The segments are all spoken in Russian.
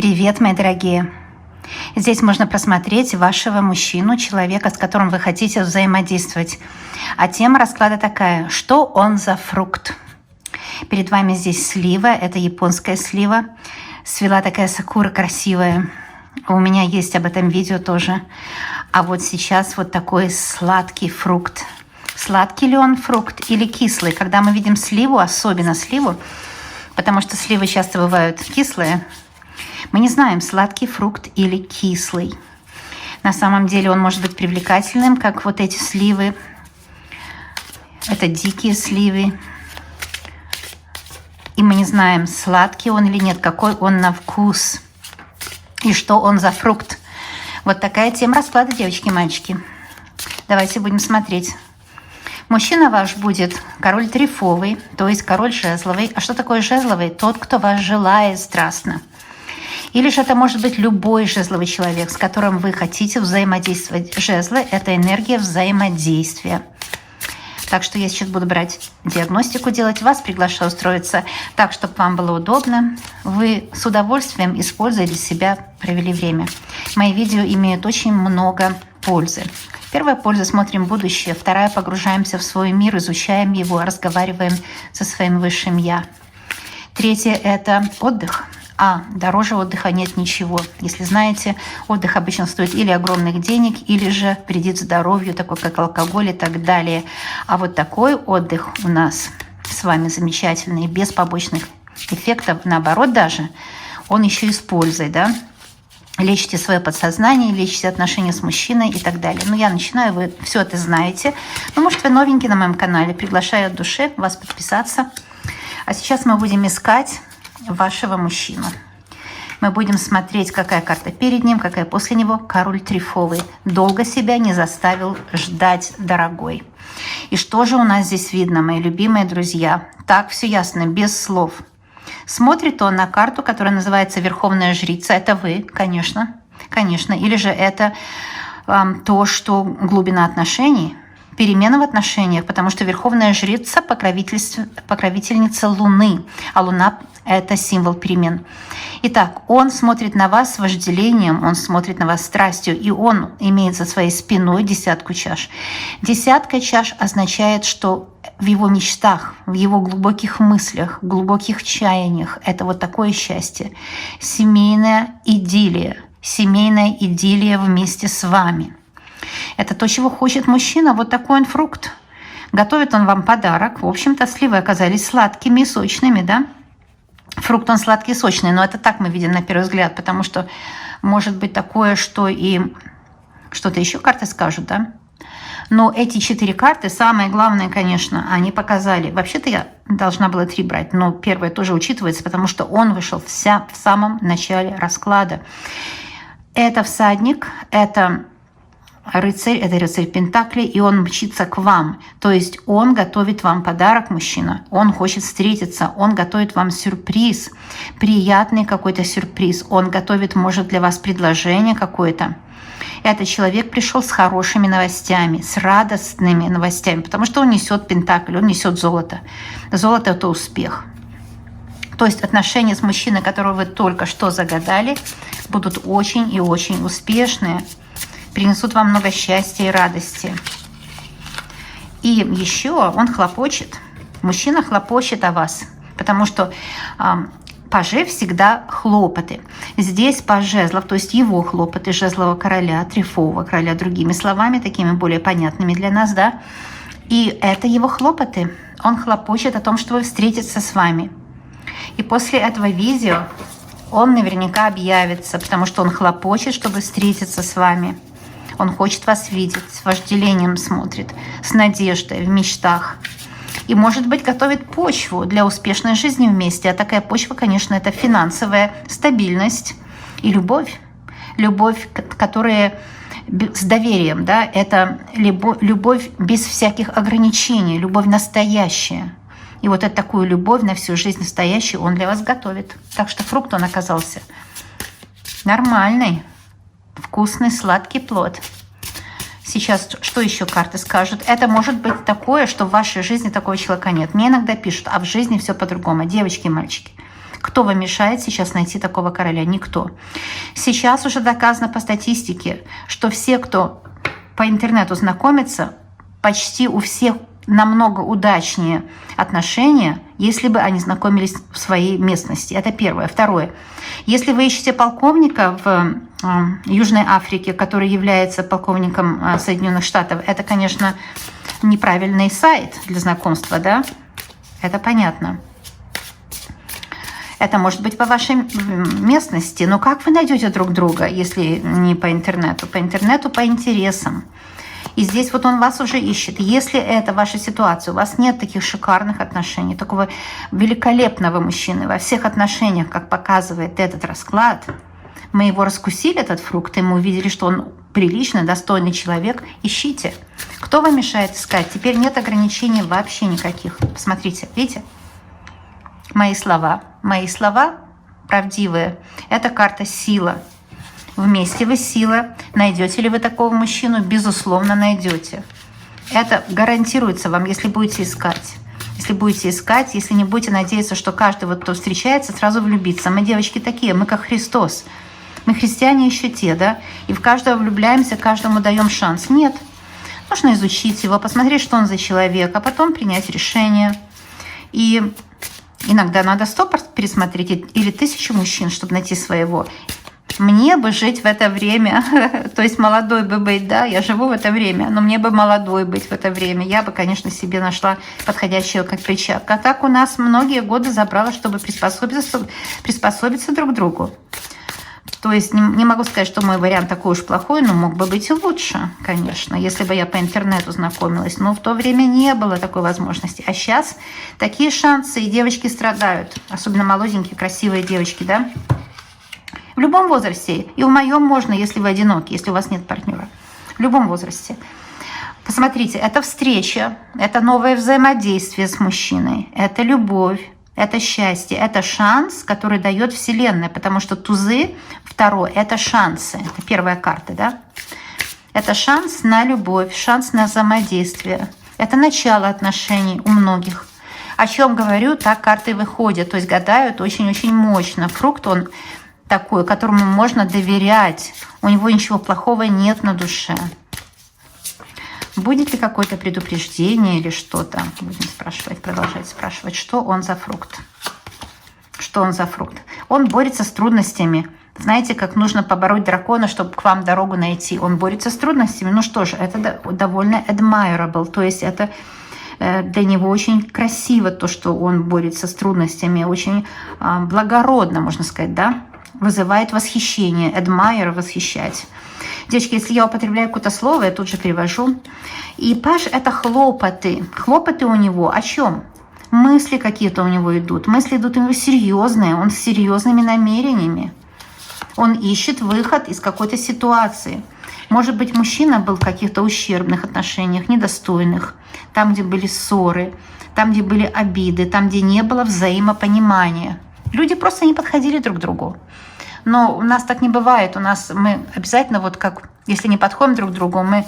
Привет, мои дорогие! Здесь можно просмотреть вашего мужчину, человека, с которым вы хотите взаимодействовать. А тема расклада такая: что он за фрукт? Перед вами здесь слива, это японская слива. Свела такая сакура красивая. У меня есть об этом видео тоже. А вот сейчас вот такой сладкий фрукт. Сладкий ли он фрукт или кислый? Когда мы видим сливу, особенно сливу, потому что сливы часто бывают кислые, мы не знаем, сладкий фрукт или кислый. На самом деле он может быть привлекательным, как вот эти сливы. Это дикие сливы. И мы не знаем, сладкий он или нет, какой он на вкус и что он за фрукт. Вот такая тема расклада, девочки и мальчики. Давайте будем смотреть. Мужчина ваш будет король трефовый, то есть король жезловый. А что такое жезловый? Тот, кто вас желает страстно. Или же это может быть любой жезловый человек, с которым вы хотите взаимодействовать. Жезлы – это энергия взаимодействия. Так что я сейчас буду брать диагностику делать. Вас приглашаю устроиться так, чтобы вам было удобно. Вы с удовольствием, используя для себя, провели время. Мои видео имеют очень много пользы. Первая польза – смотрим будущее. Вторая – погружаемся в свой мир, изучаем его, разговариваем со своим высшим «я». Третье – это отдых. Дороже отдыха нет ничего. Если знаете, отдых обычно стоит или огромных денег, или же вредит здоровью, такой как алкоголь и так далее. А вот такой отдых у нас с вами замечательный, без побочных эффектов, наоборот даже, он еще и с пользой, да? Лечите свое подсознание, лечите отношения с мужчиной и так далее. Я начинаю, вы все это знаете. Может, вы новенький на моем канале, приглашаю от души вас подписаться. А сейчас мы будем искать вашего мужчину. Мы будем смотреть, какая карта перед ним, какая после него. Король трефовый. Долго себя не заставил ждать, дорогой. И что же у нас здесь видно, мои любимые друзья? Так, все ясно, без слов. Смотрит он на карту, которая называется Верховная Жрица. Это вы, конечно. Конечно. Или же это то, что глубина отношений, перемена в отношениях, потому что Верховная Жрица – покровительница Луны, а Луна – это символ перемен. Итак, он смотрит на вас с вожделением, он смотрит на вас страстью, и он имеет за своей спиной десятку чаш. Десятка чаш означает, что в его мечтах, в его глубоких мыслях, глубоких чаяниях – это вот такое счастье. Семейная идиллия вместе с вами. Это то, чего хочет мужчина, вот такой он фрукт. Готовит он вам подарок. В общем-то, сливы оказались сладкими и сочными, да? Фрукт он сладкий и сочный, но это так мы видим на первый взгляд, потому что может быть такое, что и что-то еще карты скажут, да? Но эти 4 карты, самое главное, конечно, они показали. Вообще-то я должна была 3 брать, но первое тоже учитывается, потому что он вышел в самом начале расклада. Это всадник, это рыцарь Пентаклей, и он мчится к вам. То есть он готовит вам подарок, мужчина. Он хочет встретиться, он готовит вам сюрприз, приятный какой-то сюрприз. Он готовит, может, для вас предложение какое-то. Этот человек пришел с хорошими новостями, с радостными новостями, потому что он несет Пентакль, он несет золото. Золото – это успех. То есть отношения с мужчиной, которого вы только что загадали, будут очень и очень успешные, принесут вам много счастья и радости. И еще он хлопочет. Мужчина хлопочет о вас, потому что пажи всегда хлопоты. Здесь паж жезлов, то есть его хлопоты, жезлового короля, трефового короля, другими словами, такими более понятными для нас, да. И это его хлопоты. Он хлопочет о том, чтобы встретиться с вами. И после этого видео он наверняка объявится, потому что он хлопочет, чтобы встретиться с вами. Он хочет вас видеть, с вожделением смотрит, с надеждой, в мечтах. И, может быть, готовит почву для успешной жизни вместе. А такая почва, конечно, это финансовая стабильность и любовь. Любовь, которая с доверием, да, это любовь без всяких ограничений, любовь настоящая. И вот эту такую любовь на всю жизнь настоящую он для вас готовит. Так что фрукт он оказался нормальный. Вкусный, сладкий плод. Сейчас что еще карты скажут? Это может быть такое, что в вашей жизни такого человека нет. Мне иногда пишут, а в жизни все по-другому. Девочки и мальчики, Кто вам мешает сейчас найти такого короля? Никто. Сейчас уже доказано по статистике, что все, кто по интернету знакомится, почти у всех намного удачнее отношения, если бы они знакомились в своей местности. Это первое. Второе. Если вы ищете полковника в Южной Африке, который является полковником Соединенных Штатов, это, конечно, неправильный сайт для знакомства, да? Это понятно. Это может быть по вашей местности. Но как вы найдете друг друга, если не по интернету? По интернету, по интересам. И здесь вот он вас уже ищет. Если это ваша ситуация, у вас нет таких шикарных отношений, такого великолепного мужчины во всех отношениях, как показывает этот расклад, мы его раскусили, этот фрукт, и мы увидели, что он приличный, достойный человек, ищите. Кто вам мешает искать? Теперь нет ограничений вообще никаких. Посмотрите, видите? Мои слова правдивые. Это карта сила. Вместе вы сила. Найдете ли вы такого мужчину? Безусловно, найдете. Это гарантируется вам, если будете искать. Если будете искать, если не будете надеяться, что каждый, вот, кто встречается, сразу влюбится. Мы, девочки, такие, мы как Христос. Мы христиане еще те, да? И в каждого влюбляемся, каждому даем шанс. Нет. Нужно изучить его, посмотреть, что он за человек, а потом принять решение. И иногда надо 100 пересмотреть или 1000 мужчин, чтобы найти своего. Мне бы жить в это время, то есть молодой бы быть, да, я живу в это время, но мне бы молодой быть в это время. Я бы, конечно, себе нашла подходящего как перчатка. А так у нас многие годы забрало, чтобы приспособиться друг к другу. То есть не могу сказать, что мой вариант такой уж плохой, но мог бы быть и лучше, конечно, если бы я по интернету знакомилась. Но в то время не было такой возможности. А сейчас такие шансы, и девочки страдают. Особенно молоденькие, красивые девочки, да? В любом возрасте. И в моем можно, если вы одиноки, если у вас нет партнера. В любом возрасте. Посмотрите, это встреча, это новое взаимодействие с мужчиной, это любовь, это счастье, это шанс, который дает Вселенная, потому что тузы, второе, это шансы. Это первая карта, да? Это шанс на любовь, шанс на взаимодействие. Это начало отношений у многих. О чем говорю, так карты выходят. То есть гадают очень-очень мощно. Фрукт, он такой, которому можно доверять. У него ничего плохого нет на душе. Будет ли какое-то предупреждение или что-то? Будем спрашивать, продолжать спрашивать, что он за фрукт. Что он за фрукт? Он борется с трудностями. Знаете, как нужно побороть дракона, чтобы к вам дорогу найти. Он борется с трудностями. Ну что же, это довольно admirable. То есть это для него очень красиво, то, что он борется с трудностями. Очень благородно, можно сказать, да? Вызывает восхищение. Admire – восхищать. Девочки, если я употребляю какое-то слово, я тут же перевожу. И паж – это хлопоты. Хлопоты у него о чем? Мысли какие-то у него идут. Мысли идут у него серьезные. Он с серьезными намерениями. Он ищет выход из какой-то ситуации. Может быть, мужчина был в каких-то ущербных отношениях, недостойных. Там, где были ссоры, там, где были обиды, там, где не было взаимопонимания. Люди просто не подходили друг к другу. Но у нас так не бывает. Мы обязательно, вот как, если не подходим друг к другу, мы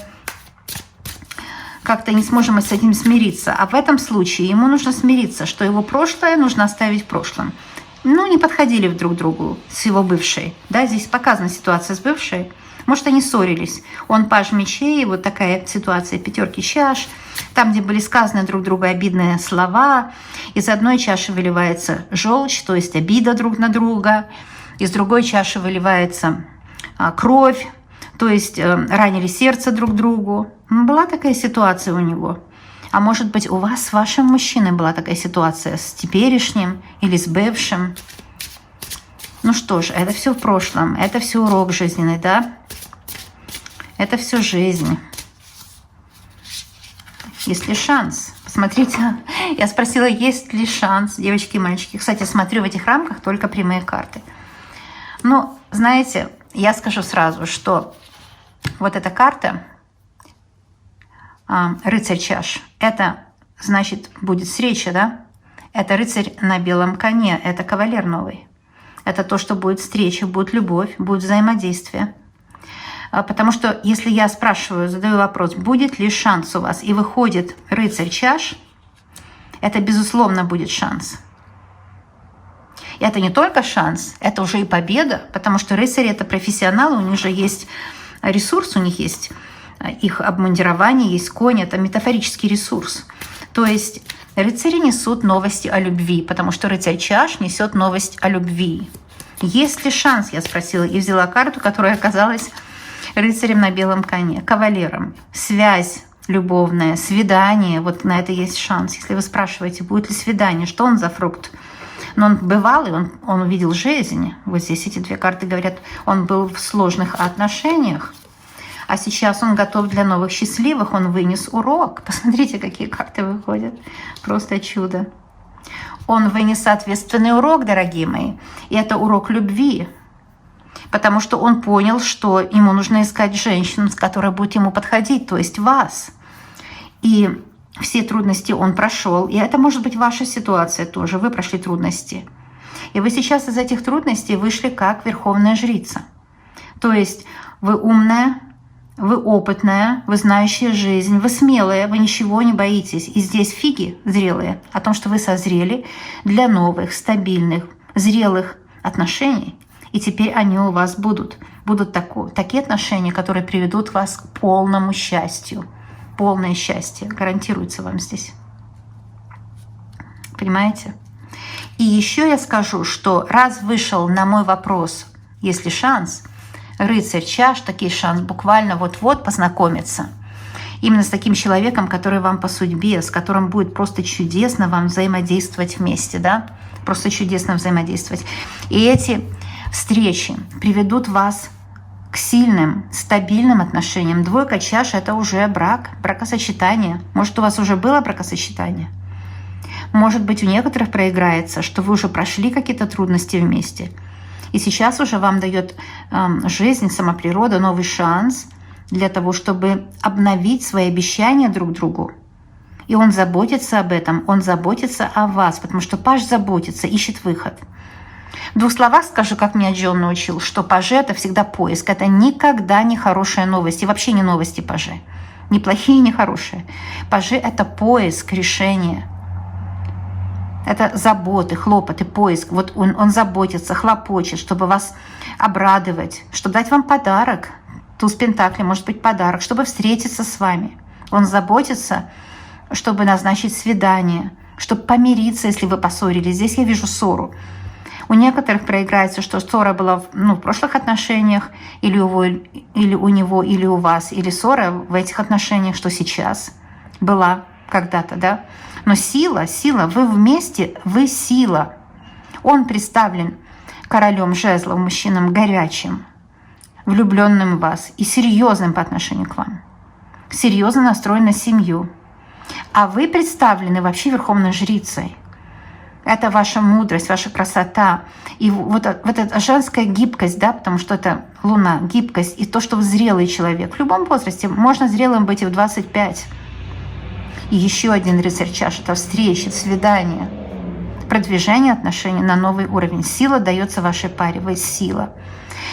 как-то не сможем с этим смириться. А в этом случае ему нужно смириться, что его прошлое нужно оставить в прошлом. Ну, не подходили друг к другу с его бывшей. Да, здесь показана ситуация с бывшей. Может, они ссорились. Он паж мечей, вот такая ситуация, 5 чаш. Там, где были сказаны друг другу обидные слова. Из одной чаши выливается желчь, то есть обида друг на друга. Из другой чаши выливается кровь, то есть ранили сердце друг другу. Была такая ситуация у него. А может быть, у вас с вашим мужчиной была такая ситуация с теперешним или с бывшим? Ну что ж, это все в прошлом, это все урок жизненный, да? Это все жизнь. Есть ли шанс? Посмотрите, я спросила, есть ли шанс, девочки и мальчики. Кстати, смотрю в этих рамках только прямые карты. Ну, знаете, я скажу сразу, что вот эта карта, рыцарь чаш, это значит будет встреча, да? Это рыцарь на белом коне, это кавалер новый. Это то, что будет встреча, будет любовь, будет взаимодействие. Потому что если я спрашиваю, задаю вопрос, будет ли шанс у вас, и выходит рыцарь чаш, это безусловно будет шанс. И это не только шанс, это уже и победа, потому что рыцари – это профессионалы, у них же есть ресурс, у них есть их обмундирование, есть конь, это метафорический ресурс. То есть рыцари несут новости о любви, потому что рыцарь чаш несет новость о любви. Есть ли шанс, я спросила, и взяла карту, которая оказалась рыцарем на белом коне, кавалером. Связь любовная, свидание, вот на это есть шанс. Если вы спрашиваете, будет ли свидание, что он за фрукт? Но он бывалый, он увидел жизнь. Вот здесь эти две карты говорят, он был в сложных отношениях, а сейчас он готов для новых счастливых, он вынес урок. Посмотрите, какие карты выходят. Просто чудо. Он вынес ответственный урок, дорогие мои. И это урок любви. Потому что он понял, что ему нужно искать женщину, которая будет ему подходить, то есть вас. И все трудности он прошел. И это может быть ваша ситуация тоже. Вы прошли трудности. И вы сейчас из этих трудностей вышли как верховная жрица. То есть вы умная, вы опытная, вы знающая жизнь, вы смелая, вы ничего не боитесь. И здесь фиги зрелые о том, что вы созрели для новых, стабильных, зрелых отношений. И теперь они у вас будут. Будут такие отношения, которые приведут вас к полному счастью. Полное счастье гарантируется вам здесь. Понимаете? И еще я скажу, что раз вышел на мой вопрос, есть ли шанс, рыцарь чаш, такой шанс буквально вот-вот познакомиться. Именно с таким человеком, который вам по судьбе, с которым будет просто чудесно вам взаимодействовать вместе, да? Просто чудесно взаимодействовать. И эти встречи приведут вас к сильным, стабильным отношениям. Двойка чаш – это уже брак, бракосочетание. Может, у вас уже было бракосочетание? Может быть, у некоторых проиграется, что вы уже прошли какие-то трудности вместе. И сейчас уже вам дает жизнь, сама природа новый шанс для того, чтобы обновить свои обещания друг другу. И он заботится об этом, он заботится о вас, потому что паж заботится, ищет выход. В двух словах скажу, как меня Джон научил, что пажи – это всегда поиск. Это никогда не хорошая новость. И вообще не новости пажи. Ни плохие, ни хорошие. Пажи – это поиск решения. Это заботы, хлопоты, поиск. Вот он заботится, хлопочет, чтобы вас обрадовать, чтобы дать вам подарок. Туз пентаклей может быть подарок, чтобы встретиться с вами. Он заботится, чтобы назначить свидание, чтобы помириться, если вы поссорились. Здесь я вижу ссору. У некоторых проиграется, что ссора была в прошлых отношениях, или у него, или у вас, или ссора в этих отношениях, что сейчас была когда-то, да? Но сила, вы вместе, вы сила. Он представлен королем жезлов, мужчином горячим, влюбленным в вас и серьезным по отношению к вам. Серьезно настроен на семью. А вы представлены вообще верховной жрицей. Это ваша мудрость, ваша красота. И вот эта женская гибкость, да, потому что это Луна, гибкость, и то, что вы зрелый человек. В любом возрасте можно зрелым быть и в 25. И еще один рыцарь чаш – это встреча, свидание, продвижение отношений на новый уровень. Сила дается вашей паре, вы сила.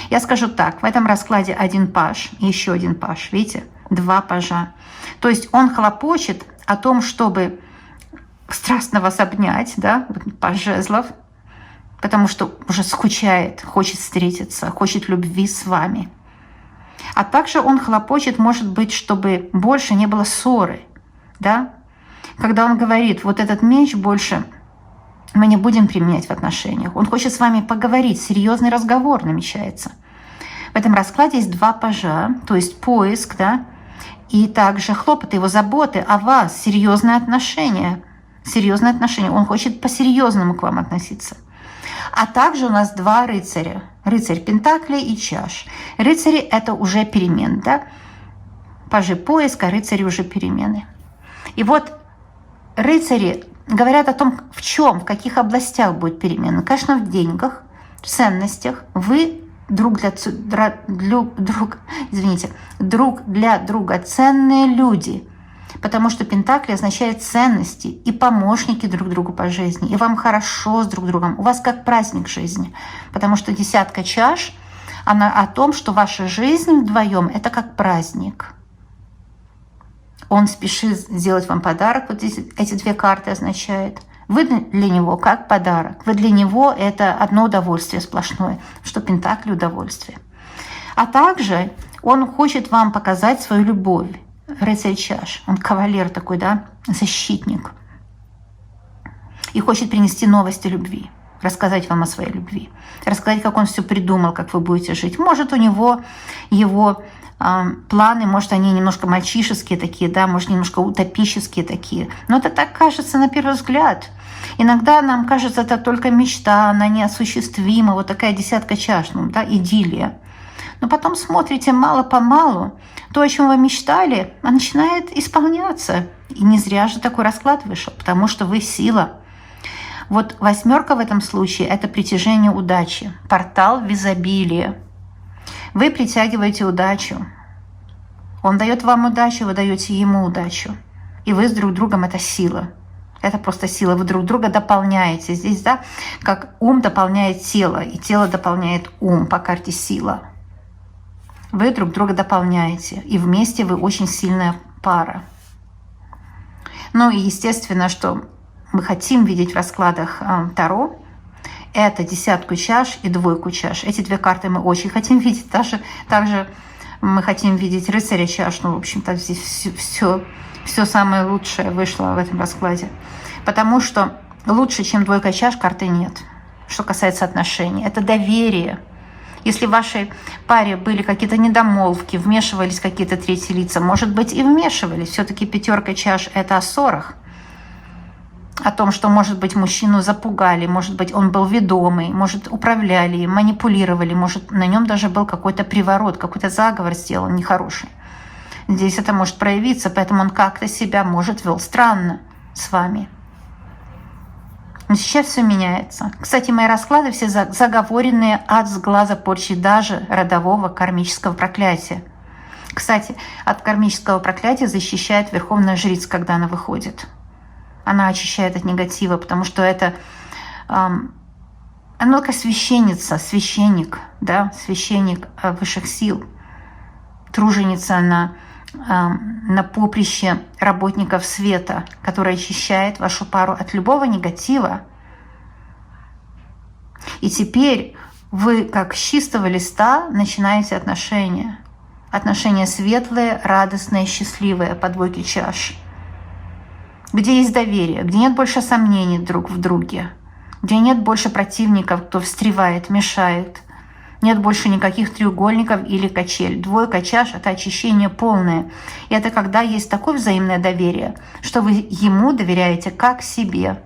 Я скажу так, в этом раскладе один паж и еще один паж, видите, два пажа. То есть он хлопочет о том, чтобы страстно вас обнять, да, паж жезлов, потому что уже скучает, хочет встретиться, хочет любви с вами. А также он хлопочет, может быть, чтобы больше не было ссоры, да. Когда он говорит, вот этот меч больше мы не будем применять в отношениях, он хочет с вами поговорить, серьезный разговор намечается. В этом раскладе есть два пажа, то есть поиск, да, и также хлопоты, его заботы о вас, серьезные отношения. Серьезные отношения. Он хочет по-серьезному к вам относиться. А также у нас два рыцаря. Рыцарь пентаклей и чаш. Рыцари – это уже перемен, да? Пажи поиска, рыцари уже перемены. И вот рыцари говорят о том, в чем, в каких областях будет перемена. Конечно, в деньгах, в ценностях. Вы друг для друга ценные люди. Потому что пентакли означает ценности и помощники друг другу по жизни. И вам хорошо с друг другом. У вас как праздник жизни. Потому что десятка чаш, она о том, что ваша жизнь вдвоем – это как праздник. Он спешит сделать вам подарок. Вот эти две карты означают. Вы для него как подарок. Вы для него это одно удовольствие сплошное, что пентакли удовольствие. А также он хочет вам показать свою любовь. Рыцарь чаш. Он кавалер такой, да, защитник. И хочет принести новости любви. Рассказать вам о своей любви. Рассказать, как он все придумал, как вы будете жить. Может, у него его планы, может, они немножко мальчишеские такие, да, может, немножко утопические такие. Но это так кажется на первый взгляд. Иногда нам кажется, это только мечта, она неосуществима. Вот такая 10 чаш, ну, да, идиллия. Но потом смотрите мало-помалу, то, о чем вы мечтали, начинает исполняться. И не зря же такой расклад вышел, потому что вы сила. Вот 8 в этом случае – это притяжение удачи, портал в изобилие. Вы притягиваете удачу. Он дает вам удачу, вы даете ему удачу. И вы с друг другом – это сила. Это просто сила. Вы друг друга дополняете. Здесь, да, как ум дополняет тело, и тело дополняет ум по карте сила. Вы друг друга дополняете, и вместе вы очень сильная пара. Ну и естественно, что мы хотим видеть в раскладах Таро, это 10 чаш и 2 чаш. Эти 2 карты мы очень хотим видеть. Также мы хотим видеть рыцаря чаш. Ну, в общем-то, здесь все самое лучшее вышло в этом раскладе. Потому что лучше, чем 2 чаш, карты нет. Что касается отношений. Это доверие. Если в вашей паре были какие-то недомолвки, вмешивались какие-то третьи лица, может быть, и вмешивались. Все-таки 5 чаш – это о ссорах. О том, что, может быть, мужчину запугали, может быть, он был ведомый, может, управляли, манипулировали, может, на нем даже был какой-то приворот, какой-то заговор сделан нехороший. Здесь это может проявиться, поэтому он как-то себя, может, вел странно с вами. Но сейчас все меняется. Кстати, мои расклады все заговоренные от сглаза, порчи, даже родового кармического проклятия. Кстати, от кармического проклятия защищает Верховная Жрица, когда она выходит. Она очищает от негатива, потому что это она как священница, священник, да, священник высших сил, труженица на поприще работников света, которая очищает вашу пару от любого негатива. И теперь вы, как с чистого листа, начинаете отношения. Отношения светлые, радостные, счастливые по 2 чаш. Где есть доверие, где нет больше сомнений друг в друге, где нет больше противников, кто встревает, мешает. Нет больше никаких треугольников или качель. 2 чаш – это очищение полное. И это когда есть такое взаимное доверие, что вы ему доверяете как себе,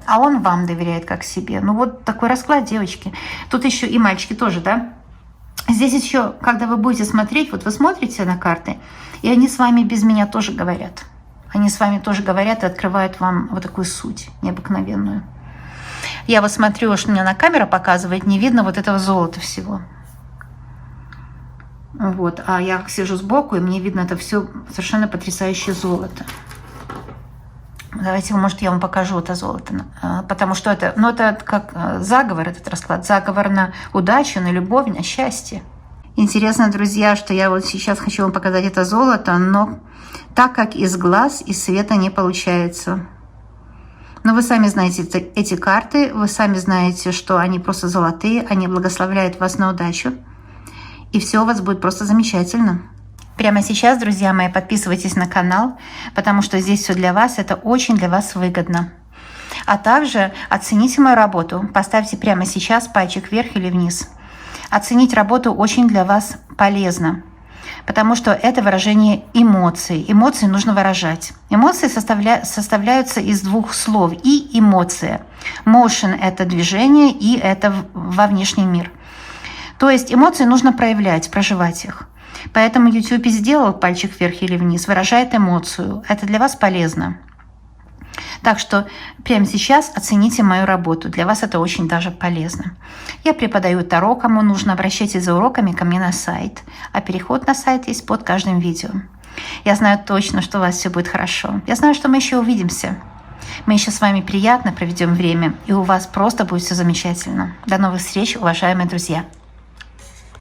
а он вам доверяет как себе. Ну вот такой расклад, девочки. Тут еще и мальчики тоже, да? Здесь еще, когда вы будете смотреть, вот вы смотрите на карты, и они с вами без меня тоже говорят. Они с вами тоже говорят и открывают вам вот такую суть необыкновенную. Я вот смотрю, что мне на камера показывает, не видно вот этого золота всего. Вот, а я сижу сбоку, и мне видно это все совершенно потрясающее золото. Давайте, может, я вам покажу это золото. Потому что это, ну, это как заговор, этот расклад. Заговор на удачу, на любовь, на счастье. Интересно, друзья, что я вот сейчас хочу вам показать это золото, но так как из глаз, из света не получается. Но вы сами знаете эти карты, вы сами знаете, что они просто золотые, они благословляют вас на удачу, и все у вас будет просто замечательно. Прямо сейчас, друзья мои, подписывайтесь на канал, потому что здесь все для вас, это очень для вас выгодно. А также оцените мою работу, поставьте прямо сейчас пальчик вверх или вниз. Оценить работу очень для вас полезно, потому что это выражение эмоций. Эмоции нужно выражать. Эмоции составляются из 2 слов. И эмоция. Motion – это движение, и это во внешний мир. То есть эмоции нужно проявлять, проживать их. Поэтому YouTube и сделал пальчик вверх или вниз, выражает эмоцию. Это для вас полезно. Так что прямо сейчас оцените мою работу. Для вас это очень даже полезно. Я преподаю Таро, кому нужно, обращайтесь за уроками ко мне на сайт. А переход на сайт есть под каждым видео. Я знаю точно, что у вас все будет хорошо. Я знаю, что мы еще увидимся. Мы еще с вами приятно проведем время, и у вас просто будет все замечательно. До новых встреч, уважаемые друзья!